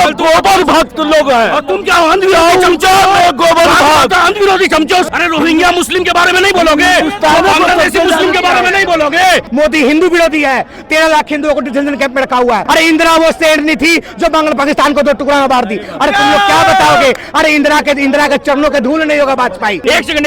लोग गोबर भक्त लोग हैं। और तुम क्या अंधविरोधी चमचो, गोबर भक्त अंधविरोधी चमचो। अरे रोहिंग्या मुस्लिम के बारे में नहीं बोलोगे, बांग्लादेशी मुस्लिम के बारे में नहीं बोलोगे। मोदी हिंदू विरोधी है, 13 लाख हिंदुओं को डिटेंशन कैंप में रखा हुआ है। अरे इंदिरा वो शेरनी थी जो पाकिस्तान को 2 टुकड़ा में बांट दी। अरे तुम लोग क्या बताओगे? अरे इंदिरा के चरणों के धूल नहीं होगा वाजपेयी। एक सेकंड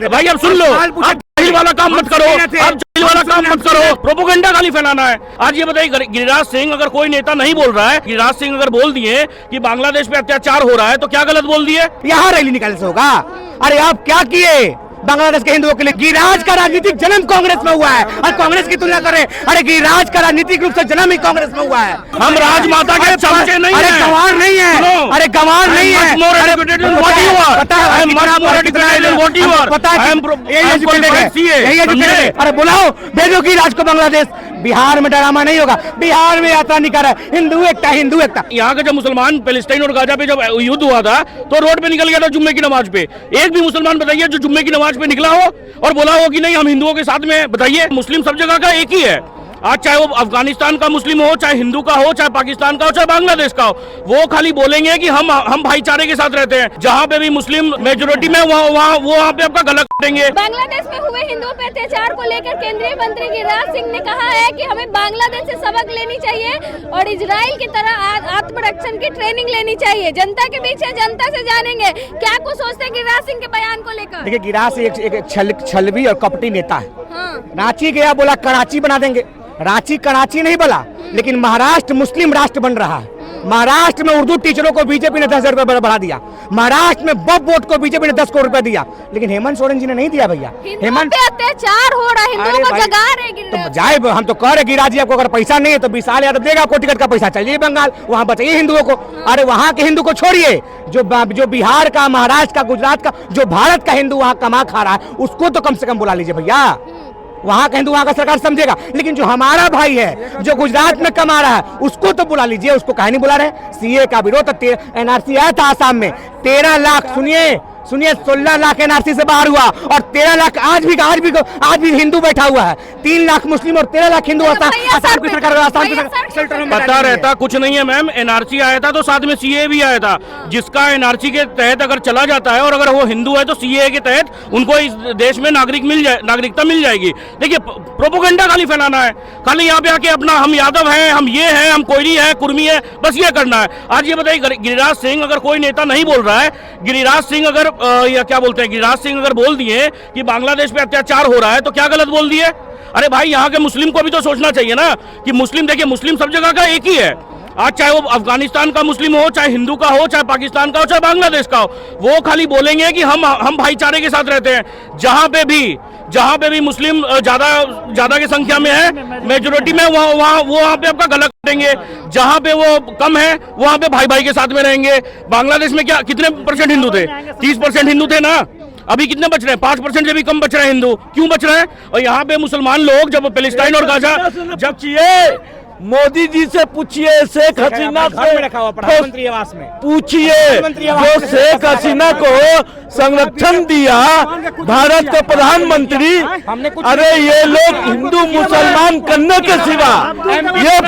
भाई, अब सुन लो, आप जाहिल वाला काम मत करो, आप जाहिल वाला काम मत करो, प्रोपोगंडा खाली फैलाना है। आज ये बताइए, गिरिराज सिंह अगर कोई नेता नहीं बोल रहा है, गिरिराज सिंह अगर बोल दिए कि बांग्लादेश पे अत्याचार हो रहा है, तो क्या गलत बोल दिए? यहाँ रैली निकालने से होगा? अरे आप क्या किए बांग्लादेश के हिंदुओं के लिए? गिरिराज का राजनीतिक जन्म कांग्रेस में हुआ है और कांग्रेस की तुलना करें। अरे गिरिराज का राजनीतिक रूप से जन्म ही कांग्रेस में हुआ है। हम राजमाता के चमचे नहीं अरे हैं। गंवार नहीं है, अरे गंवार नहीं है। अरे बुलाओ, भेजो गिरिराज को बांग्लादेश। बिहार में ड्रामा नहीं होगा, बिहार में यात्रा नहीं कर रहा है। हिंदू एकता, हिंदू एकता। यहाँ के जब मुसलमान पैलेस्टाइन और गाजा पे जब युद्ध हुआ था, तो रोड पे निकल गया था जुम्मे की नमाज पे। एक भी मुसलमान बताइए जो जुम्मे की नमाज पे निकला हो और बोला हो कि नहीं हम हिंदुओं के साथ में। बताइए, मुस्लिम सब जगह का एक ही है। आज चाहे वो अफगानिस्तान का मुस्लिम हो, चाहे हिंदू का हो, चाहे पाकिस्तान का हो, चाहे बांग्लादेश का हो, वो खाली बोलेंगे कि हम भाईचारे के साथ रहते हैं। जहाँ पे भी मुस्लिम मेजोरिटी में वहाँ पे आपका गला काटेंगे। बांग्लादेश में हुए हिंदुओं पे अत्याचार को लेकर केंद्रीय मंत्री गिरिराज सिंह ने कहा है कि हमें बांग्लादेश से सबक लेनी चाहिए और इजराइल की तरह आत्मरक्षण की ट्रेनिंग लेनी चाहिए। जनता के बीच है, जनता से जानेंगे क्या कुछ सोचते हैं गिरिराज सिंह के बयान को लेकर। देखिए, गिरिराज एक छलवी और कपटी नेता है। हाँ। रांची गया, बोला कराची बना देंगे। रांची कराची नहीं बोला, लेकिन महाराष्ट्र मुस्लिम राष्ट्र बन रहा है। महाराष्ट्र में उर्दू टीचरों को बीजेपी ने 10,000 रुपए बढ़ा दिया। महाराष्ट्र में बब वोट को बीजेपी ने 10 करोड़ रुपए दिया, लेकिन हेमंत सोरेन जी ने नहीं दिया भैया। हेमंत पे अत्याचार हो रहा है, हिंदुओं को जगा रहे गिरिराज। तो जाए, हम तो कह रहे गिरिराज जी, आपको अगर पैसा नहीं है तो 20 साल यादव देगा आपको टिकट का पैसा, चलिए बंगाल, वहाँ बचाइए हिंदुओं को। अरे वहाँ के हिंदू को छोड़िए, जो बिहार का, महाराष्ट्र का, गुजरात का, जो भारत का हिंदू वहाँ कमा खा रहा है, उसको तो कम से कम बुला लीजिए भैया। वहाँ का हिंदू वहाँ का सरकार समझेगा, लेकिन जो हमारा भाई है जो गुजरात में कमा रहा है, उसको तो बुला लीजिए। उसको काहे नहीं बुला रहे? सीए का विरोध, एनआरसी आया था आसाम में, 13 लाख, सुनिए 16 लाख एनआरसी से बाहर हुआ और 13 लाख आज भी हिंदू बैठा हुआ है। 3 लाख मुस्लिम और 13 लाख हिंदू आसाम की सरकार। पता रहता कुछ नहीं है मैम। एनआरसी आया था तो साथ में सीए भी आया था। जिसका एनआरसी के तहत अगर चला जाता है और अगर वो हिंदू है तो सीए के तहत उनको इस देश में नागरिकता मिल जाएगी। देखिए, प्रोपोगंडा खाली फैलाना है, खाली यहाँ पे आके अपना हम यादव हैं, हम ये हैं, हम कोयरी है, कुर्मी है, बस ये करना है। आज ये बताइए, गिरिराज सिंह अगर कोई नेता नहीं बोल रहा है, गिरिराज सिंह अगर या क्या बोलते हैं, गिरिराज सिंह अगर बोल दिए कि बांग्लादेश पे अत्याचार हो रहा है, तो क्या गलत बोल दिए? अरे भाई, यहाँ के मुस्लिम को भी तो सोचना चाहिए ना कि मुस्लिम, देखिए मुस्लिम सब जगह का एक ही है। आज चाहे वो अफगानिस्तान का मुस्लिम हो, चाहे हिंदू का हो, चाहे पाकिस्तान का हो, चाहे बांग्लादेश का हो, वो खाली बोलेंगे कि हम भाईचारे के साथ रहते हैं। जहाँ पे भी मुस्लिम ज्यादा की संख्या में है, मेजोरिटी में, वहाँ पे आपका गला काटेंगे। जहाँ पे वो कम है, वहाँ पे भाई के साथ में रहेंगे। बांग्लादेश में क्या कितने % हिंदू थे? 30% हिंदू थे ना। अभी कितने बच रहे हैं? 5% से भी कम बच रहे हैं हिंदू। क्यों बच रहे हैं? और यहाँ पे मुसलमान लोग जब पैलेस्टाइन और गाजा जब मोदी जी से पूछिए, शेख हसीना से प्रधानमंत्री आवास में पूछिए, जो शेख हसीना को संरक्षण दिया भारत के प्रधानमंत्री। अरे ये लोग हिंदू मुसलमान करने के सिवा ये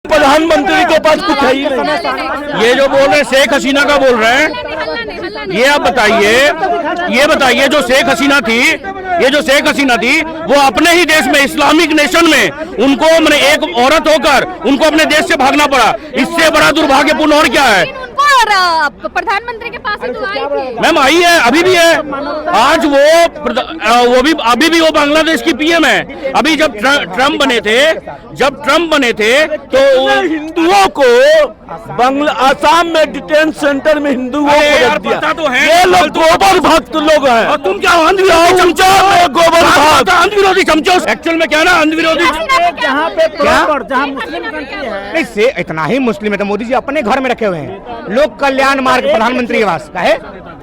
प्रधानमंत्री के पास कुछ है ही नहीं। ये जो बोल रहे हैं शेख हसीना का बोल रहे हैं, ये आप बताइए जो शेख हसीना थी, वो अपने ही देश में, इस्लामिक नेशन में, उनको मैंने एक औरत होकर उनको अपने देश से भागना पड़ा। इससे बड़ा दुर्भाग्यपूर्ण और क्या है? प्रधानमंत्री के पास ही तो आई थी मैम, आई है, अभी भी है। आज अभी भी वो बांग्लादेश की पीएम है। अभी जब ट्रम्प बने थे तो हिंदुओं को आसाम में डिटेंशन सेंटर में हिंदुओं को रख दिया। तो है, ये लोग गोबर भक्त लोग हैं। और तुम क्या अंधविरोधी चमचो, गोबर भक्त, अंधविरोधी चमचो। एक्चुअल में क्या ना, अंधविरोधी जहाँ मुस्लिम नहीं से इतना ही मुस्लिम है तो मोदी जी अपने घर में रखे हुए हैं। लोक कल्याण मार्ग प्रधानमंत्री आवास का है।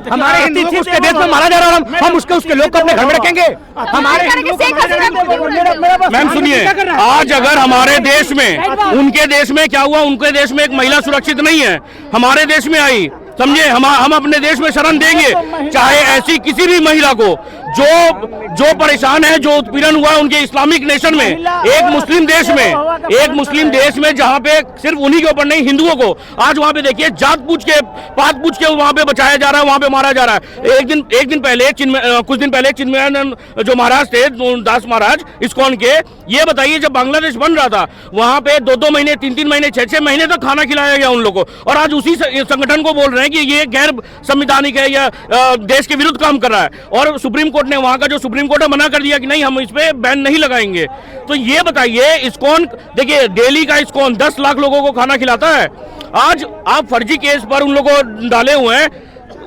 हमारे हिंदुओं को उसके देश में मारा जा रहा है, हम उसके लोग को अपने घर में रखेंगे? हमारे मैम सुनिए, आज अगर हमारे देश में, उनके देश में क्या हुआ, उनके देश में एक महिला सुरक्षित नहीं है, हमारे देश में आई, समझे, हम अपने देश में शरण देंगे, चाहे ऐसी किसी भी महिला को जो परेशान है, जो उत्पीड़न हुआ उनके इस्लामिक नेशन में, एक मुस्लिम देश में जहां पे सिर्फ उन्हीं के ऊपर नहीं, हिंदुओं को आज वहां पे देखिए जात पूछ के पात पूछ के वहां पे बचाया जा रहा है, वहां पे मारा जा रहा है। कुछ दिन पहले चिन्मयानंद जो महाराज थे, दास महाराज इस्कॉन के, ये बताइए जब बांग्लादेश बन रहा था वहां पे 2-2 महीने 3-3 महीने 6-6 महीने तक खाना खिलाया गया उन लोगों को, और आज उसी संगठन को बोल रहे हैं कि ये गैर संवैधानिक है या देश के विरुद्ध काम कर रहा है। और सुप्रीम कोर्ट ने, वहां का जो सुप्रीम कोर्ट है, मना कर दिया कि नहीं, हम इस पे बैन नहीं लगाएंगे। तो ये बताइए, इस्कॉन देखिए, दिल्ली का इस्कॉन 10 लाख लोगों को खाना खिलाता है। आज आप फर्जी केस पर उन लोगों को डाले हुए हैं,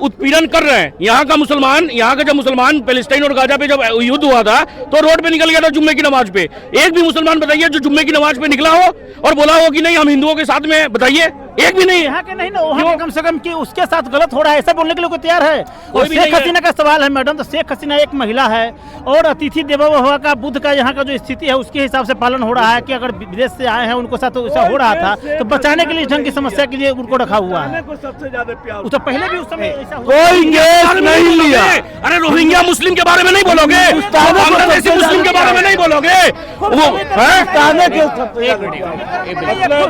उत्पीड़न कर रहे हैं। यहाँ का जब मुसलमान पैलेस्टाइन और गाजा पे जब युद्ध हुआ था तो रोड पे निकल गया था जुम्मे की नमाज पे। एक भी मुसलमान बताइए जो जुम्मे की नमाज पे निकला हो और बोला हो कि नहीं हम हिंदुओं के साथ में, बताइए, एक भी नहीं। यहाँ के नहीं ना, वहाँ के कम से कम कि उसके साथ गलत हो रहा है ऐसा बोलने के लिए कोई तैयार है? और शेख हसीना का सवाल है मैडम, तो शेख हसीना एक महिला है और अतिथि देवो भव का बुद्ध का यहाँ का जो स्थिति है उसके हिसाब से पालन हो रहा है कि अगर विदेश से आए हैं उनको साथ तो ऐसा हो रहा था, तो बचाने के लिए ढंग की समस्या के लिए उनको रखा हुआ है। सबसे ज्यादा प्यार तो पहले भी उस समय ऐसा कोई केस नहीं लिया। अरे रोहिंग्या मुस्लिम के बारे में नहीं बोलोगे, बांग्लादेशी मुस्लिम के बारे में नहीं बोलोगे,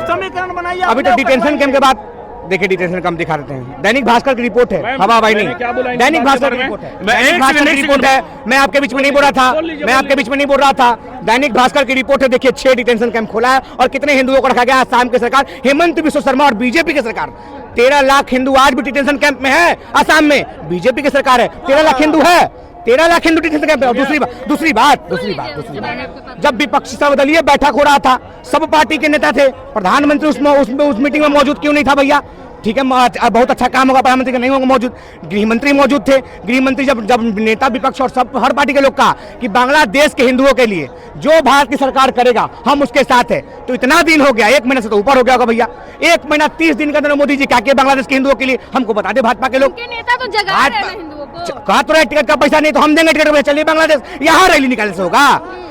समीकरण बनाइए। अभी तो डिटेंशन कैंप के बाद देखिए, डिटेंशन कैंप दिखा देते हैं। दैनिक भास्कर की रिपोर्ट है, हवा हवाई नहीं, दैनिक भास्कर की रिपोर्ट है। दैनिक भास्कर की रिपोर्ट है, मैं आपके बीच में नहीं बोल रहा था, दैनिक भास्कर की रिपोर्ट है। देखिए 6 डिटेंशन कैंप खोला है और कितने हिंदुओं को रखा गया। आसाम की सरकार, हेमंत बिस्वा शर्मा और बीजेपी की सरकार, 13 लाख हिंदू आज भी डिटेंशन कैंप में है। आसाम में बीजेपी की सरकार है, 13 लाख हिंदू है, 13 लाख हिंदू डिटेंशन कैंप है। और दूसरी बात, जब विपक्षी सर्वदलीय बैठक हो रहा था, सब पार्टी के नेता थे, प्रधानमंत्री उस मीटिंग में मौजूद क्यों नहीं था भैया? ठीक है, बहुत अच्छा काम होगा, प्रधानमंत्री के नहीं होंगे मौजूद, गृह मंत्री मौजूद थे। गृह मंत्री जब नेता विपक्ष और सब हर पार्टी के लोग कहा कि बांग्लादेश के हिंदुओं के लिए जो भारत की सरकार करेगा हम उसके साथ है, तो इतना दिन हो गया, 1 महीने से तो ऊपर हो गया होगा भैया। 1 महीना 30 दिन के अंदर मोदी जी क्या किए बांग्लादेश के हिंदुओं के लिए? हमको बता दे भाजपा के लोग। नेता तो जगा रहे हैं हिंदुओं को। कहा तो टिकट का पैसा नहीं तो हम देंगे टिकट का पैसा, चलिए बांग्लादेश, यहाँ रैली निकालने से होगा?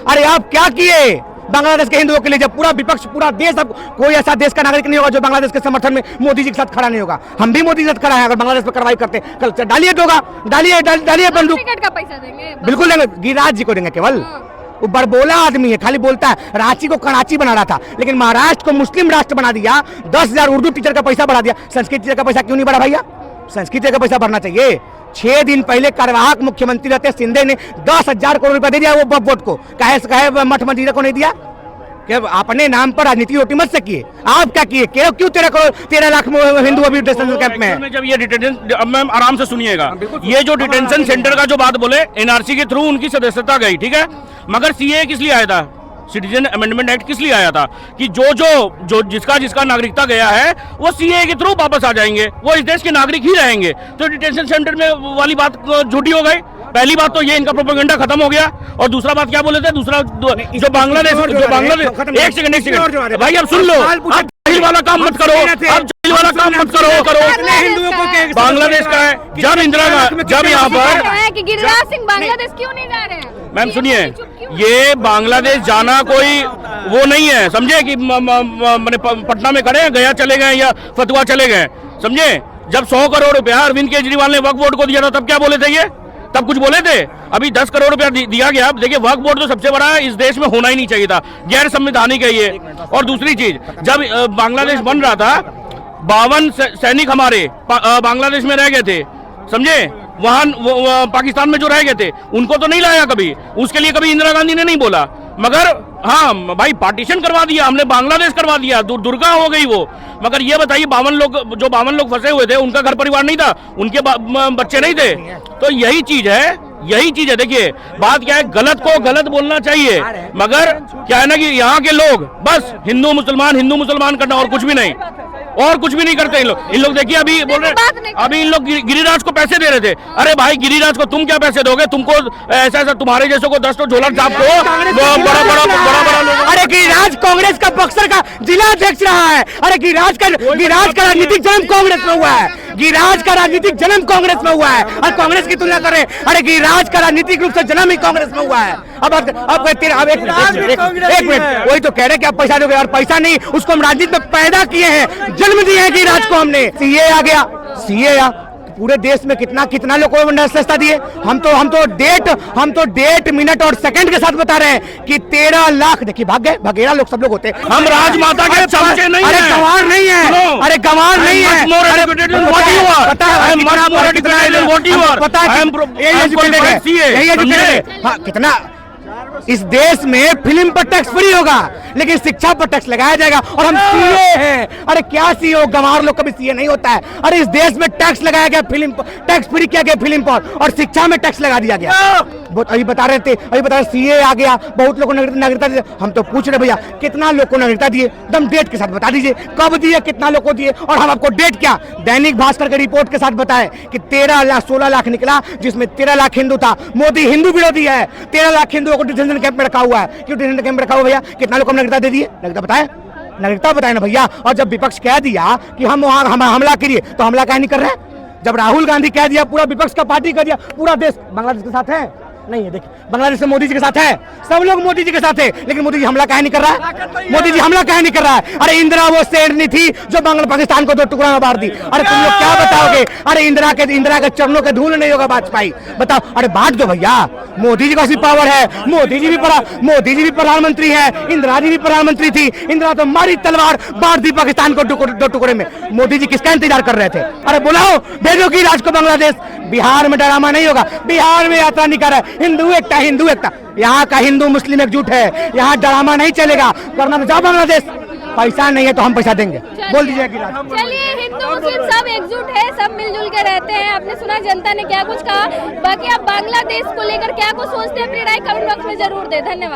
अरे आप क्या किए बांग्लादेश के हिंदुओं के लिए? जब पूरा विपक्ष, पूरा देश, अब कोई ऐसा देश का नागरिक नहीं होगा जो बांग्लादेश के समर्थन में मोदी जी के साथ खड़ा नहीं होगा। हम भी मोदी के साथ खड़ा है। अगर बांग्लादेश पर कार्रवाई करते कल डालिए डालिए बंदूक, टिकट का पैसा देंगे, बिल्कुल देंगे, गिरिराज जी को देंगे। केवल वो बड़बोला आदमी है, खाली बोलता है। रांची को कराची बना रहा था, लेकिन महाराष्ट्र को मुस्लिम राष्ट्र बना दिया। 10,000 उर्दू टीचर का पैसा बढ़ा दिया, संस्कृत टीचर का पैसा क्यों नहीं बढ़ा भैया? संस्कृत टीचर का पैसा बढ़ना चाहिए। 6 दिन पहले कार्यवाहक मुख्यमंत्री रहते शिंदे ने 10,000 करोड़ रुपया दे दिया वो बोर्ड को। कहे मठ मंदिर को नहीं दिया? क्या अपने नाम पर राजनीति रोटी मत सकिए? आप क्या किए? क्यों 13 लाख हिंदू अभी डिटेंशन कैंप में है? जब ये डिटेंशन, अब मैम आराम से सुनिएगा, ये जो डिटेंशन सेंटर का जो बात बोले, एनआरसी के थ्रू उनकी सदस्यता गई, ठीक है, मगर सीए किस लिए आया था? सिटीजन अमेंडमेंट एक्ट किस लिए आया था? कि जो जिसका नागरिकता गया है वो सीए के थ्रू वापस आ जाएंगे, वो इस देश के नागरिक ही रहेंगे। तो डिटेंशन सेंटर में वाली बात झूठी हो गई। पहली बात तो ये इनका प्रोपेगेंडा खत्म हो गया, और दूसरा बात क्या बोले थे, दूसरा जो बांग्लादेश एक सेकंड भाई आप सुन लो, आप जहील वाला काम मत करो, आप जहील वाला काम मत करो। बांग्लादेश का है, जब यहाँ पर कि गिरिराज सिंह बांग्लादेश क्यों नहीं जा रहे हैं? मैम सुनिए, ये बांग्लादेश जाना कोई वो नहीं है, समझे कि मैंने पटना में खड़े हैं, गया चले गए या फतुआ चले गए, समझे? जब 100 करोड़ रुपया अरविंद केजरीवाल ने वक्फ बोर्ड को दिया था तब क्या बोले थे? ये तब कुछ बोले थे? अभी 10 करोड़ रुपया दिया गया। देखिए वक्फ बोर्ड तो सबसे बड़ा इस देश में होना ही नहीं चाहिए था, गैर संवैधानिक है ये। और दूसरी चीज, जब बांग्लादेश बन रहा था 52 सैनिक हमारे बांग्लादेश में रह गए थे, समझे? वहां पाकिस्तान में जो रह गए थे उनको तो नहीं लाया कभी, उसके लिए कभी इंदिरा गांधी ने नहीं बोला। मगर हाँ भाई, पार्टीशन करवा दिया हमने, बांग्लादेश करवा दिया, दुर्गा हो गई वो। मगर ये बताइए 52 लोग फंसे हुए थे, उनका घर परिवार नहीं था, उनके बच्चे नहीं थे। तो यही चीज है। देखिए बात क्या है, गलत को गलत बोलना चाहिए, मगर क्या है ना कि यहाँ के लोग बस हिंदू मुसलमान करना, और कुछ भी नहीं करते इन लोग। देखिए अभी बोल रहे, अभी इन लोग गिरिराज को पैसे दे रहे थे। अरे भाई गिरिराज को तुम क्या पैसे दोगे? तुमको ऐसा तुम्हारे जैसों को 10 झोला छाप को बड़ा। अरे गिरिराज कांग्रेस का बक्सर का जिला अध्यक्ष रहा है। अरे गिरिराज का राजनीतिक जन्म कांग्रेस में हुआ है, गिरिराज का राजनीतिक जन्म कांग्रेस में हुआ है, और कांग्रेस की तुलना करें। अरे गिरिराज का राजनीतिक रूप से जन्म ही कांग्रेस में हुआ है। अब एक मिनट, वही तो कह रहे कि आप पैसा दोगे, और पैसा नहीं, उसको हम राजनीति में पैदा किए हैं, जन्म दिए हैं गिरिराज को हमने। सीए आ गया, पूरे देश में कितना कितना लोगों को नागरिकता दिए। हम तो डेट मिनट और सेकंड के साथ बता रहे हैं कि 13 लाख। देखिए भाग गए, भगेरा लोग सब लोग होते हैं। हम राजमाता के चमचे नहीं अरे हैं। गंवार नहीं है, सुनो, अरे गंवार नहीं है। I'm much more educated than what you are. पता है I am much more educated than what you are. पता है I am एजुकेटेड है, qualified CA, यही एजुकेटेड है। समझे? हाँ, कितना इस देश में फिल्म पर टैक्स फ्री होगा लेकिन शिक्षा पर टैक्स लगाया जाएगा। और हम सीए हैं। अरे क्या सीए हो, गंवार लोग कभी सीए नहीं होता है। अरे इस देश में टैक्स लगाया गया, फिल्म टैक्स फ्री किया गया फिल्म पर, और शिक्षा में टैक्स लगा दिया गया। अभी बता रहे थे सीए आ गया, बहुत लोगों को नागरिकता दी। हम तो पूछ रहे भैया कितना लोग को नागरिकता दिए, एकदम डेट के साथ बता दीजिए कब दिए, कितना लोग को दिए। और हम आपको डेट क्या दैनिक भास्कर के रिपोर्ट के साथ बताएं कि 13 लाख 16 लाख निकला, जिसमें 13 लाख हिंदू था। मोदी हिंदू विरोधी है। 13 लाख हिंदुओं को डिटेंशन कैंप में रखा हुआ है। क्यों डिटेंशन कैंप में रखा हुआ भैया? कितना लोग को नागरिकता दे दिए? नागरिकता बताए ना भैया। और जब विपक्ष कह दिया कि हम वहां हमला करिए तो हमला कहीं नहीं कर रहे हैं। जब राहुल गांधी कह दिया, पूरा विपक्ष का पार्टी कह दिया, पूरा देश बांग्लादेश के साथ है नहीं है। देखिए बांग्लादेश में मोदी जी के साथ है, सब लोग मोदी जी के साथ है, लेकिन मोदी जी हमला काहे नहीं कर रहा है? मोदी जी हमला काहे नहीं कर रहा है? अरे इंदिरा वो शेरनी थी जो पाकिस्तान को 2 टुकड़ा में बांट दी। अरे तुम लोग क्या बताओगे? अरे इंदिरा के चरणों के धूल नहीं होगा वाजपेयी, बताओ। अरे बांट दो भैया, मोदी जी का सी पावर है। मोदी जी भी प्रधानमंत्री है, इंदिरा जी भी प्रधानमंत्री थी। इंदिरा तो मारी तलवार, बांट दी पाकिस्तान को 2 टुकड़े में। मोदी जी किसका इंतजार कर रहे थे? अरे बुलाओ, भेजो की राज को बांग्लादेश। बिहार में ड्रामा नहीं होगा, बिहार में यात्रा नहीं कर रहा है। हिंदू एकता, हिंदू एकता। यहाँ का हिंदू मुस्लिम एकजुट है, यहाँ ड्रामा नहीं चलेगा। करना तो जाओ बांग्लादेश, पैसा नहीं है तो हम पैसा देंगे। बोल दीजिए कि चलिए, हिंदू मुस्लिम सब एकजुट है, सब मिलजुल के रहते हैं। आपने सुना जनता ने क्या कुछ कहा। बाकी आप बांग्लादेश को लेकर क्या कुछ सोचते हैं, अपनी राय कमेंट बॉक्स में जरूर दें। धन्यवाद।